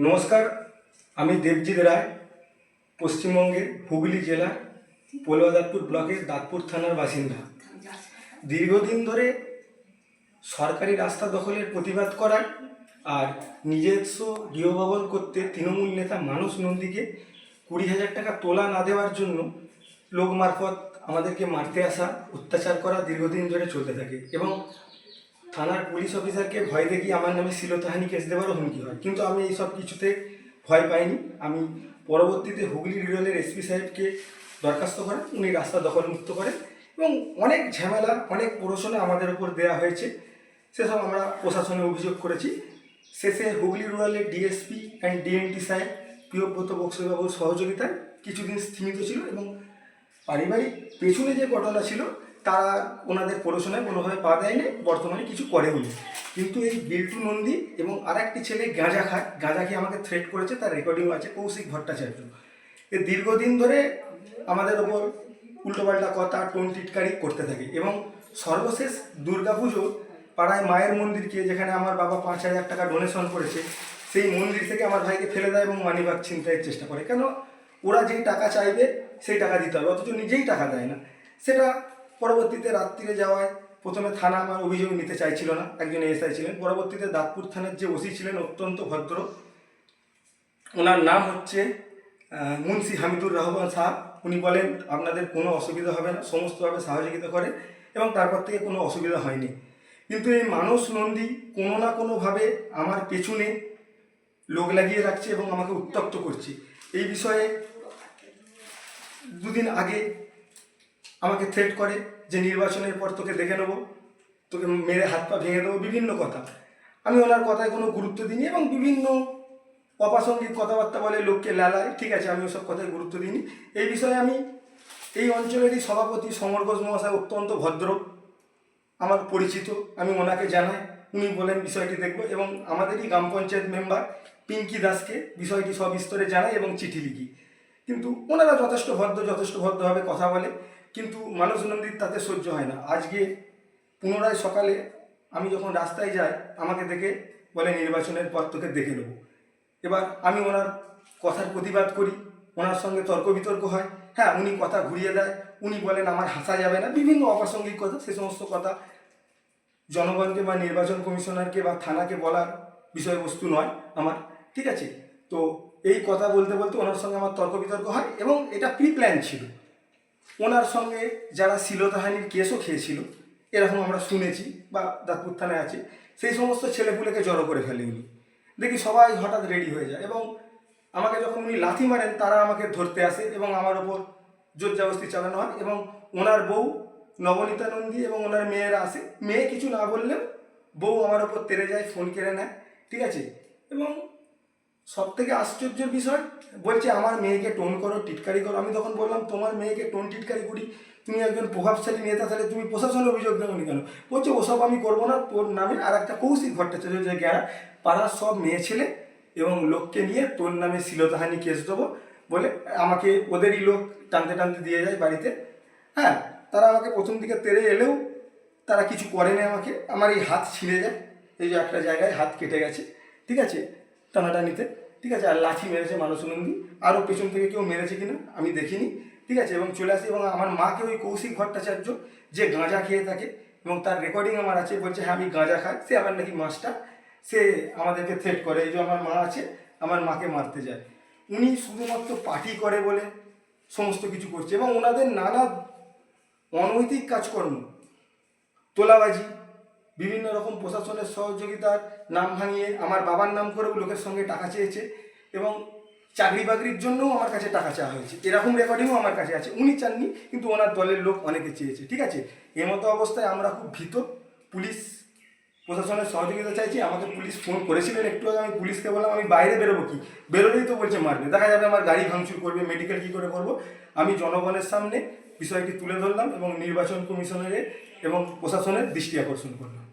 নমস্কার, আমি দেবজিৎ রায়, পশ্চিমবঙ্গের হুগলি জেলার পলুয়াদাতপুর ব্লকের দাঁতপুর থানার বাসিন্দা। দীর্ঘদিন ধরে সরকারি রাস্তা দখলের প্রতিবাদ করার আর নিজস্ব গৃহভবন করতে তৃণমূল নেতা মানস নন্দীকে 20,000 টাকা তোলা না দেওয়ার জন্য লোক মারফত আমাদেরকে মারতে আসা, অত্যাচার করা দীর্ঘদিন ধরে চলতে থাকে এবং থানার পুলিশ অফিসারকে ভয় দেখিয়ে আমার নামে শ্লীলতাহানি কেস দেওয়ারও হুমকি হয়। কিন্তু আমি এই সব কিছুতে ভয় পাইনি। আমি পরবর্তীতে হুগলি রুরালের এসপি সাহেবকে দরখাস্ত করেন, উনি রাস্তা দখলমুক্ত করেন এবং অনেক ঝামেলা, অনেক প্ররোচনা আমাদের উপর দেওয়া হয়েছে, সেসব আমরা প্রশাসনে অভিযোগ করেছি। শেষে হুগলি রুরালের ডিএসপি অ্যান্ড ডিএমটি সাহেব প্রিয়ব্রত বক্সবাবুর সহযোগিতায় কিছুদিন স্থিমিত ছিল এবং পারিবারিক পেছনে যে ঘটনা ছিল তারা ওনাদের প্ররোচনায় কোনোভাবে পা দেয়নি, বর্তমানে কিছু করেনি। কিন্তু এই বিল্টু নন্দী এবং আর একটি ছেলে গাঁজা খায়, গাঁজা খেয়ে আমাকে থ্রেট করেছে, তার রেকর্ডিং আছে, কৌশিক ভট্টাচার্য। এ দীর্ঘদিন ধরে আমাদের ওপর উল্টোপাল্টা কথা, টোন টিটকারি করতে থাকে এবং সর্বশেষ দুর্গাপুজো পাড়ায় মায়ের মন্দিরকে, যেখানে আমার বাবা 5,000 টাকা ডোনেশন করেছে, সেই মন্দির থেকে আমার ভাইকে ফেলে দেয় এবং মানিব্যাগ ছিনতাইয়ের চেষ্টা করে। কেন? ওরা যেই টাকা চাইবে সেই টাকা দিতে হবে, অথচ নিজেই টাকা দেয় না। সেটা পরবর্তীতে রাত্রিরে যাওয়ায় প্রথমে থানা আমার অভিযোগ নিতে চাইছিল না, একজন এসআই ছিলেন। পরবর্তীতে দাঁতপুর থানার যে ওসি ছিলেন, অত্যন্ত ভদ্র, ওনার নাম হচ্ছে মুন্সি হামিদুর রহমান সাহেব, উনি বলেন আপনাদের কোনো অসুবিধা হবে না, সমস্তভাবে সহযোগিতা করে এবং তারপর থেকে কোনো অসুবিধা হয়নি। কিন্তু এই মানস নন্দী কোনো না কোনোভাবে আমার পেছনে লোক লাগিয়ে রাখছে এবং আমাকে উত্তপ্ত করছে। এই বিষয়ে দুদিন আগে আমাকে থ্রেট করে যে নির্বাচনের পর তোকে দেখে নেবো, তোকে মেরে হাত পা ভেঙে দেবো, বিভিন্ন কথা। আমি ওনার কথায় কোনো গুরুত্ব দিইনি এবং বিভিন্ন অপ্রাসঙ্গিক কথাবার্তা বলে, লোককে লালায়, ঠিক আছে, আমি ওসব কথায় গুরুত্ব দিইনি। এই বিষয়ে আমি এই অঞ্চলেরই সভাপতি সমর ঘোষ মহাশয়, অত্যন্ত ভদ্র, আমার পরিচিত, আমি ওনাকে জানাই, উনি বলেন বিষয়টি দেখব এবং আমাদেরই গ্রাম পঞ্চায়েত মেম্বার পিঙ্কি দাসকে বিষয়টি সবিস্তরে জানাই এবং চিঠি লিখি। কিন্তু ওনারা যথেষ্ট ভদ্রভাবে কথা বলে, কিন্তু মানস নন্দীর তাতে সহ্য হয় না। আজকে পুনরায় সকালে আমি যখন রাস্তায় যাই, আমাকে দেখে বলে নির্বাচনের পর তোকে দেখে নেবো। এবার আমি ওনার কথার প্রতিবাদ করি, ওনার সঙ্গে তর্ক বিতর্ক হয়। হ্যাঁ, উনি কথা ঘুরিয়ে দেয়, উনি বলেন আমার হাসা যাবে না, বিভিন্ন অপ্রাসঙ্গিক কথা। সে সমস্ত কথা জনগণকে বা নির্বাচন কমিশনারকে বা থানাকে বলার বিষয়বস্তু নয় আমার, ঠিক আছে। তো এই কথা বলতে বলতে ওনার সঙ্গে আমার তর্ক বিতর্ক হয় এবং এটা প্রি প্ল্যান ছিল। ওনার সঙ্গে যারা শ্লীলতাহানির কেসও খেয়েছিল, এরকম আমরা শুনেছি বা দাঁতপুর থানায় আছে, সেই সমস্ত ছেলেপুলেকে জড়ো করে ফেলে উনি। দেখি সবাই হঠাৎ রেডি হয়ে যায় এবং আমাকে যখন উনি লাথি মারেন, তারা আমাকে ধরতে আসে এবং আমার ওপর জোর জবরদস্তি চালানো হয় এবং ওনার বউ নবনীতা নন্দী এবং ওনার মেয়েরা আসে। মেয়ে কিছু না বললেও বউ আমার ওপর তেড়ে যায়, ফোন কেড়ে নেয়, ঠিক আছে। এবং সব থেকে আশ্চর্যের বিষয়, বলছে আমার মেয়েকে টোন করো, টিটকারি করো। আমি তখন বললাম তোমার মেয়েকে টোন টিটকারি করি, তুমি একজন প্রভাবশালী নেতা, তাহলে তুমি প্রশাসনে অভিযোগ দেবনি কেন? বলছে ওসব আমি করবো না, তোর নামে আর একটা কৌশিক ভট্টাচার্য, যে গ্যারা পাড়ার সব মেয়ে ছেলে এবং লোককে নিয়ে তোর নামে শ্লীলতাহানি কেস দেবো বলে আমাকে ওদেরই লোক টানতে টানতে দিয়ে যায় বাড়িতে। হ্যাঁ, তারা আমাকে প্রথম দিকে তেড়ে এলেও তারা কিছু করেনি আমাকে। আমার এই হাত ছিঁড়ে যায়, এই যে একটা জায়গায় হাত কেটে গেছে, ঠিক আছে, টানাটানিতে, ঠিক আছে। আর লাঠি মেরেছে মানস নন্দী, আরও পেছন থেকে কেউ মেরেছে কিনা আমি দেখিনি, ঠিক আছে। এবং চলে আসি এবং আমার মাকে ওই কৌশিক ভট্টাচার্য, যে গাঁজা খেয়ে থাকে এবং তার রেকর্ডিং আমার আছে, বলছে হ্যাঁ আমি গাঁজা খাই, সে আবার নাকি মাস্টার, সে আমাদেরকে থ্রেট করে। এই যে আমার মা আছে, আমার মাকে মারতে যায়। উনি শুধুমাত্র পার্টি করে বলে সমস্ত কিছু করছে এবং ওনাদের নানা অনৈতিক কাজকর্ম, তোলাবাজি, বিভিন্ন রকম প্রশাসনের সহযোগিতার নাম ভাঙিয়ে আমার বাবার নাম করেও লোকের সঙ্গে টাকা চেয়েছে এবং চাকরি বাকরির জন্যও আমার কাছে টাকা চাওয়া হয়েছে, এরকম রেকর্ডিংও আমার কাছে আছে। উনি চাননি, কিন্তু ওনার দলের লোক অনেকে চেয়েছে, ঠিক আছে। এমতো অবস্থায় আমরা খুব ভীত, পুলিশ প্রশাসনের সহযোগিতা চাইছি। আমাকে পুলিশ ফোন করেছিলেন একটু আগে, আমি পুলিশকে বললাম আমি বাইরে বেরোবো কি, বেরোলেই তো বলছে মারবে, দেখা যাবে আমার গাড়ি ভাঙচুর করবে, মেডিকেল কী করে করবো। আমি জনগণের সামনে বিষয়টি তুলে ধরলাম এবং নির্বাচন কমিশনারের এবং প্রশাসনের দৃষ্টি আকর্ষণ করলাম।